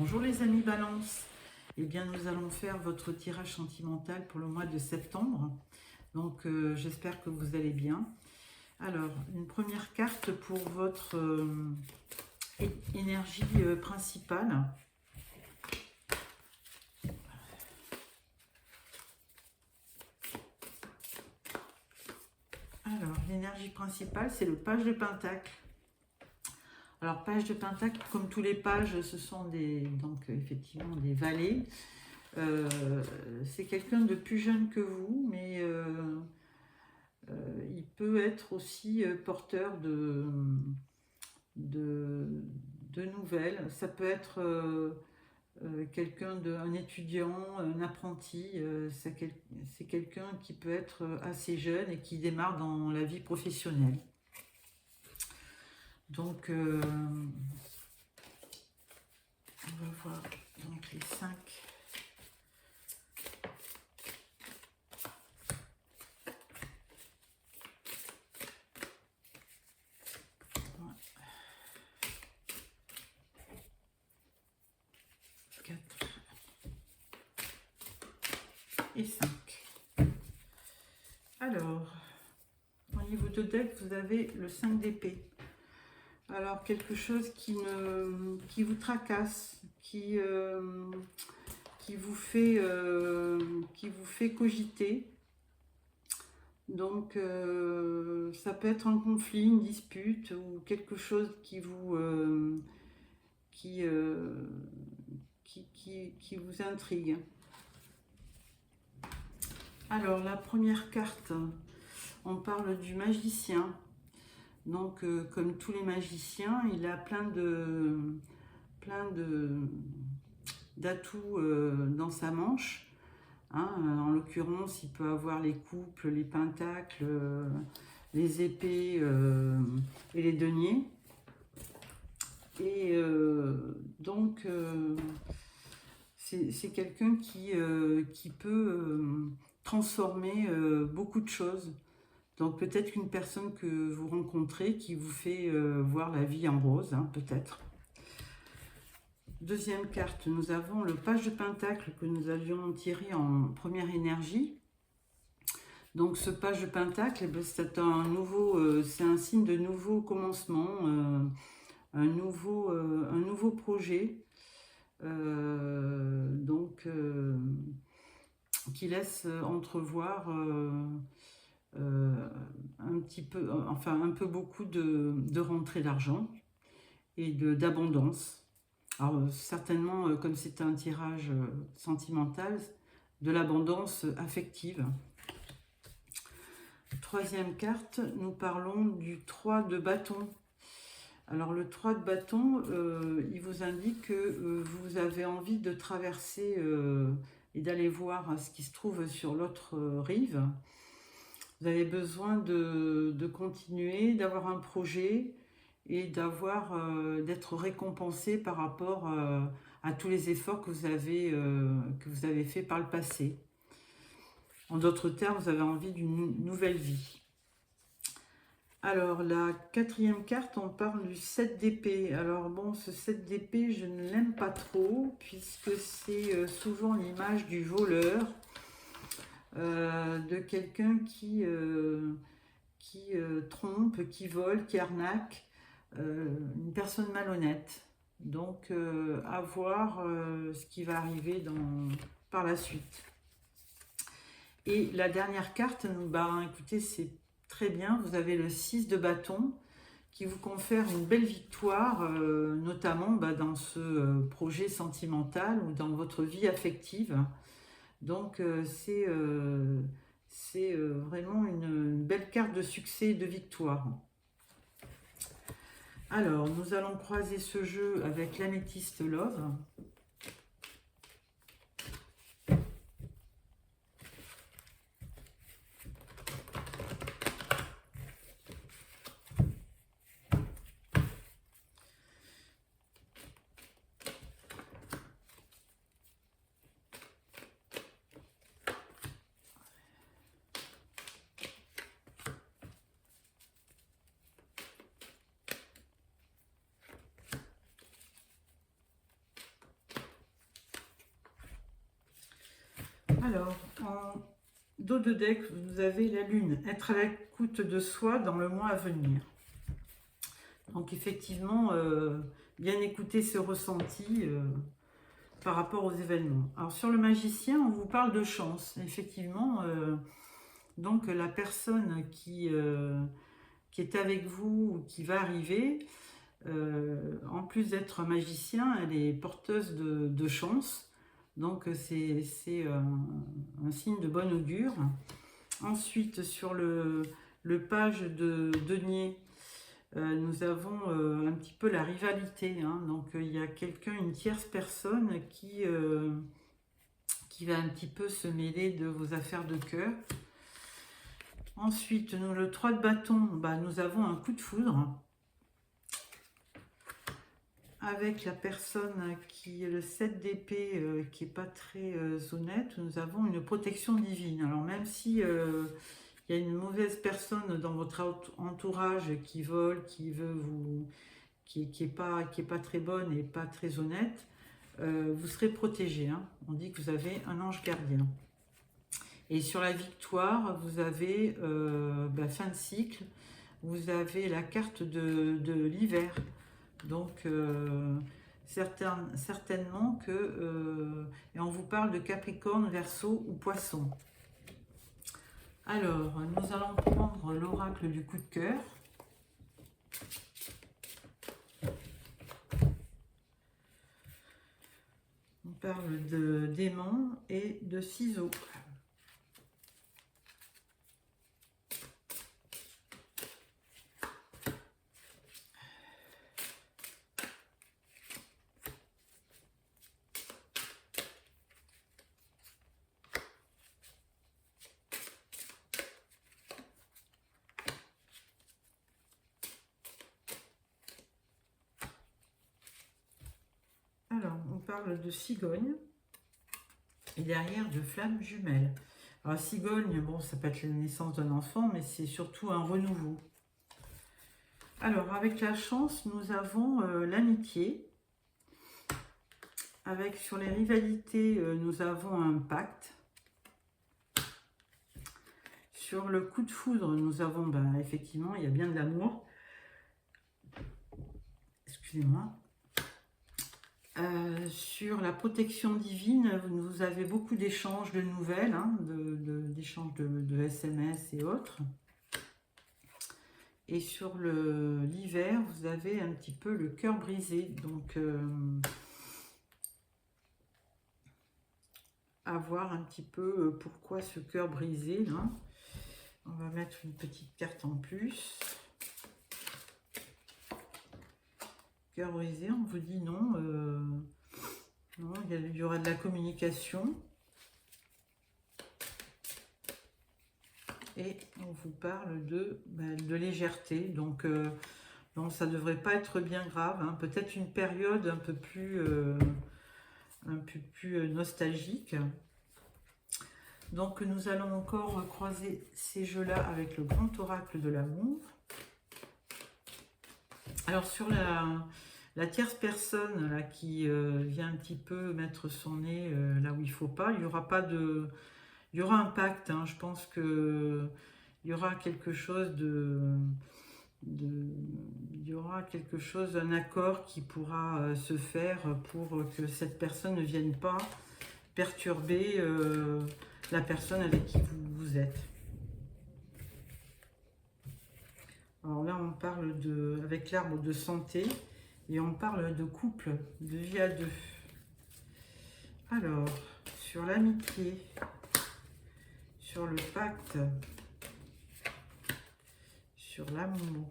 Bonjour les amis Balance. Eh bien, nous allons faire votre tirage sentimental pour le mois de septembre. Donc, j'espère que vous allez bien. Alors, une première carte pour votre énergie principale. Alors, l'énergie principale, c'est le page de Pentacle. Alors, page de Pentacle, comme tous les pages, ce sont effectivement des valets. C'est quelqu'un de plus jeune que vous, mais il peut être aussi porteur de nouvelles. Ça peut être un étudiant, un apprenti. C'est quelqu'un qui peut être assez jeune et qui démarre dans la vie professionnelle. Donc, on va voir donc les 5. Et 5. Alors, au niveau de deck, vous avez le 5 d'épée. Alors, quelque chose qui vous tracasse, qui vous fait cogiter. Donc, ça peut être un conflit, une dispute ou quelque chose qui vous intrigue. Alors, la première carte, on parle du magicien. Donc, comme tous les magiciens, il a plein d'atouts dans sa manche. Hein, en l'occurrence, il peut avoir les couples, les pentacles, les épées et les deniers. Et donc, c'est quelqu'un qui peut transformer beaucoup de choses. Donc peut-être une personne que vous rencontrez qui vous fait voir la vie en rose, hein, peut-être. Deuxième carte, nous avons le page de Pentacle que nous avions tiré en première énergie. Donc ce page de Pentacle, c'est un signe de nouveau commencement, un nouveau projet. Qui laisse entrevoir un peu beaucoup de rentrée d'argent et d'abondance. Alors certainement, comme c'est un tirage sentimental, de l'abondance affective. Troisième carte, nous parlons du 3 de bâton. Alors le 3 de bâton, il vous indique que vous avez envie de traverser et d'aller voir ce qui se trouve sur l'autre rive. Vous avez besoin de continuer, d'avoir un projet et d'être récompensé par rapport à tous les efforts que vous avez fait par le passé. En d'autres termes, vous avez envie d'une nouvelle vie. Alors, la quatrième carte, on parle du 7 d'épée. Alors bon, ce 7 d'épée, je ne l'aime pas trop, puisque c'est souvent l'image du voleur, de quelqu'un qui trompe, qui vole, qui arnaque, une personne malhonnête. Donc, à voir ce qui va arriver par la suite. Et la dernière carte, écoutez, c'est très bien, vous avez le 6 de bâton qui vous confère une belle victoire, notamment dans ce projet sentimental ou dans votre vie affective. Donc c'est vraiment une belle carte de succès et de victoire. Alors, nous allons croiser ce jeu avec l'améthyste Love. Alors, en dos de deck, vous avez la lune. Être à l'écoute de soi dans le mois à venir. Donc effectivement, bien écouter ce ressenti par rapport aux événements. Alors sur le magicien, on vous parle de chance. Effectivement, donc la personne qui est avec vous ou qui va arriver, en plus d'être magicien, elle est porteuse de chance. Donc c'est un signe de bon augure. Ensuite, sur le page de denier, nous avons un petit peu la rivalité. Hein. Donc il y a quelqu'un, une tierce personne qui va un petit peu se mêler de vos affaires de cœur. Ensuite, nous, le 3 de bâton, bah, nous avons un coup de foudre avec la personne qui est le 7 d'épée, qui n'est pas très honnête. Nous avons une protection divine. Alors même si il y a une mauvaise personne dans votre entourage qui vole, qui veut vous, qui est pas très bonne et pas très honnête, vous serez protégé. Hein. On dit que vous avez un ange gardien. Et sur la victoire, vous avez fin de cycle, vous avez la carte de l'hiver. Donc, certainement que... et on vous parle de Capricorne, Verseau ou Poisson. Alors, nous allons prendre l'oracle du coup de cœur. On parle de démon et de ciseaux. Alors, on parle de cigogne et derrière de flammes jumelles. Alors, cigogne, bon, ça peut être la naissance d'un enfant, mais c'est surtout un renouveau. Alors, avec la chance, nous avons l'amitié. Avec, sur les rivalités, nous avons un pacte. Sur le coup de foudre, nous avons, ben, effectivement, il y a bien de l'amour. Excusez-moi. Sur la protection divine, vous avez beaucoup d'échanges de nouvelles, hein, d'échanges de SMS et autres. Et sur l'hiver, vous avez un petit peu le cœur brisé. Donc, à voir un petit peu pourquoi ce cœur brisé. Là. On va mettre une petite carte en plus. Cœur brisé, on vous dit non. Non, il y aura de la communication. Et on vous parle de légèreté. Donc, non, ça ne devrait pas être bien grave. Hein. Peut-être une période un peu plus nostalgique. Donc, nous allons encore croiser ces jeux-là avec le grand oracle de l'amour. Alors, sur la tierce personne là, qui vient un petit peu mettre son nez là où il ne faut pas, il y aura pas de... Il y aura un pacte, hein. Je pense que il y aura quelque chose il y aura quelque chose, un accord qui pourra se faire pour que cette personne ne vienne pas perturber la personne avec qui vous êtes. Alors là, on parle avec l'arbre de santé et on parle de couple, de vie à deux. Alors, sur l'amitié, sur le pacte, sur l'amour,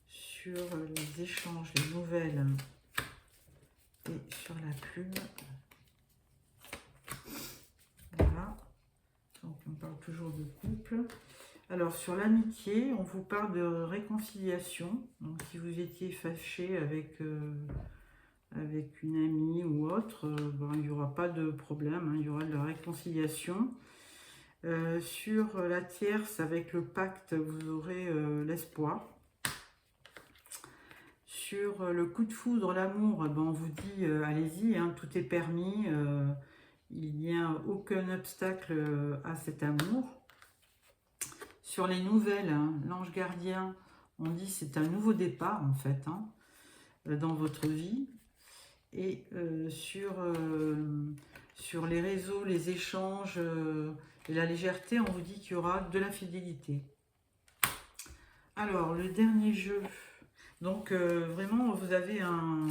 sur les échanges, les nouvelles et sur la plume. Voilà. Donc on parle toujours de couple. Alors sur l'amitié, on vous parle de réconciliation. Donc si vous étiez fâché avec une amie ou autre, il n'y aura pas de problème, hein, il y aura de la réconciliation. Sur la tierce, avec le pacte, vous aurez l'espoir. Sur le coup de foudre, l'amour, on vous dit allez-y, hein, tout est permis. il n'y a aucun obstacle à cet amour. Sur les nouvelles, hein, l'ange gardien, on dit c'est un nouveau départ en fait, hein, dans votre vie. Et sur les réseaux, les échanges et la légèreté, on vous dit qu'il y aura de la fidélité. Alors, le dernier jeu. Donc, vraiment, vous avez un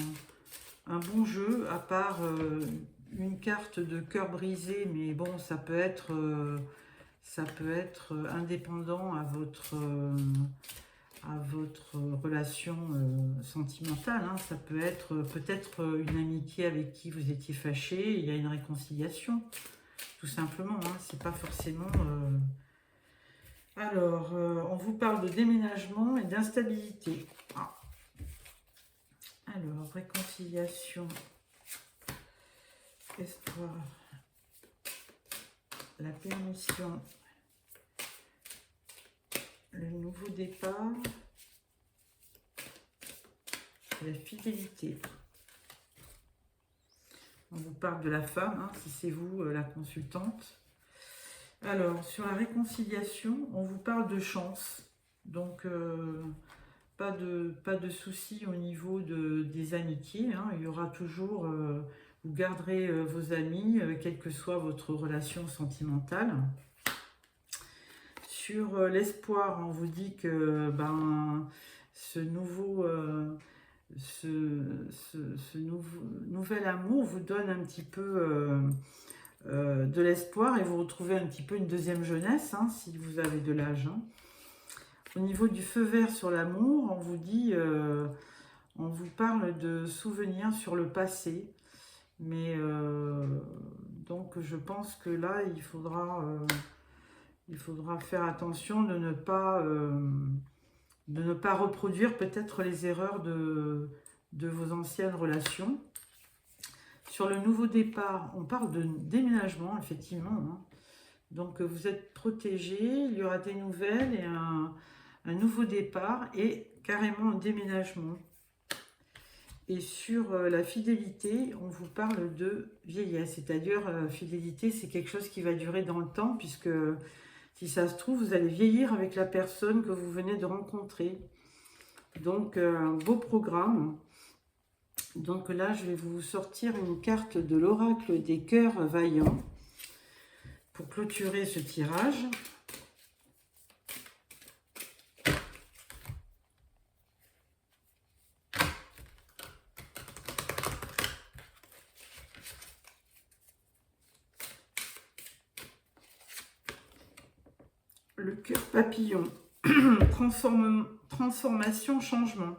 bon jeu, à part une carte de cœur brisé, mais bon, ça peut être indépendant à votre relation sentimentale. Hein. Ça peut être peut-être une amitié avec qui vous étiez fâché, il y a une réconciliation, tout simplement. Hein. C'est pas forcément... Alors, on vous parle de déménagement et d'instabilité. Ah. Alors, réconciliation, espoir, la permission, le nouveau départ, la fidélité. On vous parle de la femme, hein, si c'est vous la consultante. Alors, sur la réconciliation, on vous parle de chance. Donc, pas de soucis au niveau des amitiés. Hein. Il y aura toujours, vous garderez vos amis, quelle que soit votre relation sentimentale. Sur l'espoir, on vous dit que ce nouvel amour vous donne un petit peu de l'espoir et vous retrouvez un petit peu une deuxième jeunesse, hein, si vous avez de l'âge. Hein. Au niveau du feu vert sur l'amour, on vous dit, on vous parle de souvenirs sur le passé, mais donc je pense que là, il faudra faire attention de ne pas reproduire peut-être les erreurs de vos anciennes relations. Sur le nouveau départ, on parle de déménagement, effectivement. Hein. Donc, vous êtes protégé, il y aura des nouvelles et un nouveau départ et carrément un déménagement. Et sur la fidélité, on vous parle de vieillesse. C'est-à-dire, fidélité, c'est quelque chose qui va durer dans le temps, puisque si ça se trouve, vous allez vieillir avec la personne que vous venez de rencontrer. Donc, un beau programme. Donc là, je vais vous sortir une carte de l'oracle des cœurs vaillants pour clôturer ce tirage. Le cœur papillon, transformation, changement.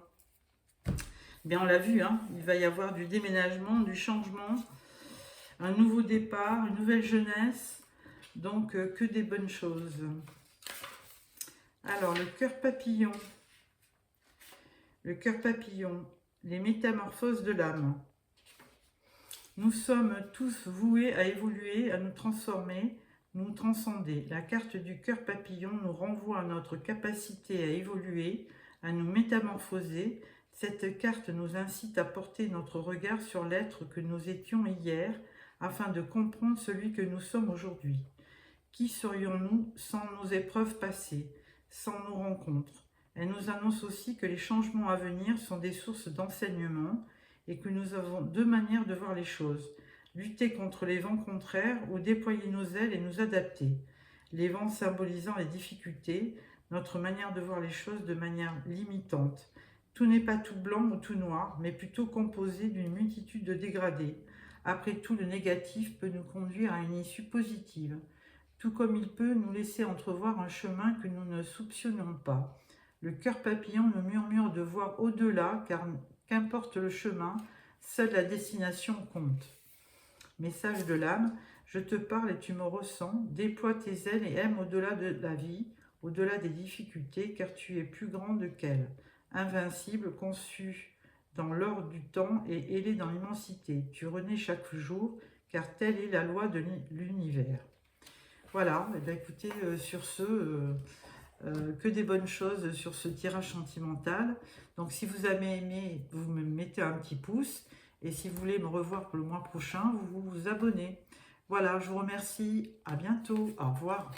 Bien, on l'a vu, hein, il va y avoir du déménagement, du changement, un nouveau départ, une nouvelle jeunesse, donc que des bonnes choses. Alors, le cœur papillon, les métamorphoses de l'âme. Nous sommes tous voués à évoluer, à nous transformer, nous transcender. La carte du cœur papillon nous renvoie à notre capacité à évoluer, à nous métamorphoser. Cette carte nous incite à porter notre regard sur l'être que nous étions hier, afin de comprendre celui que nous sommes aujourd'hui. Qui serions-nous sans nos épreuves passées, sans nos rencontres? Elle nous annonce aussi que les changements à venir sont des sources d'enseignement et que nous avons deux manières de voir les choses. Lutter contre les vents contraires ou déployer nos ailes et nous adapter. Les vents symbolisant les difficultés, notre manière de voir les choses de manière limitante. Tout n'est pas tout blanc ou tout noir, mais plutôt composé d'une multitude de dégradés. Après tout, le négatif peut nous conduire à une issue positive, tout comme il peut nous laisser entrevoir un chemin que nous ne soupçonnons pas. Le cœur papillon nous murmure de voir au-delà, car qu'importe le chemin, seule la destination compte. Message de l'âme, je te parle et tu me ressens, déploie tes ailes et aime au-delà de la vie, au-delà des difficultés, car tu es plus grande qu'elle. Invincible, conçu dans l'ordre du temps et ailé dans l'immensité. Tu renais chaque jour, car telle est la loi de l'univers. Voilà, et bien écoutez, sur ce, que des bonnes choses sur ce tirage sentimental. Donc si vous avez aimé, vous me mettez un petit pouce. Et si vous voulez me revoir pour le mois prochain, vous vous abonnez. Voilà, je vous remercie. À bientôt. Au revoir.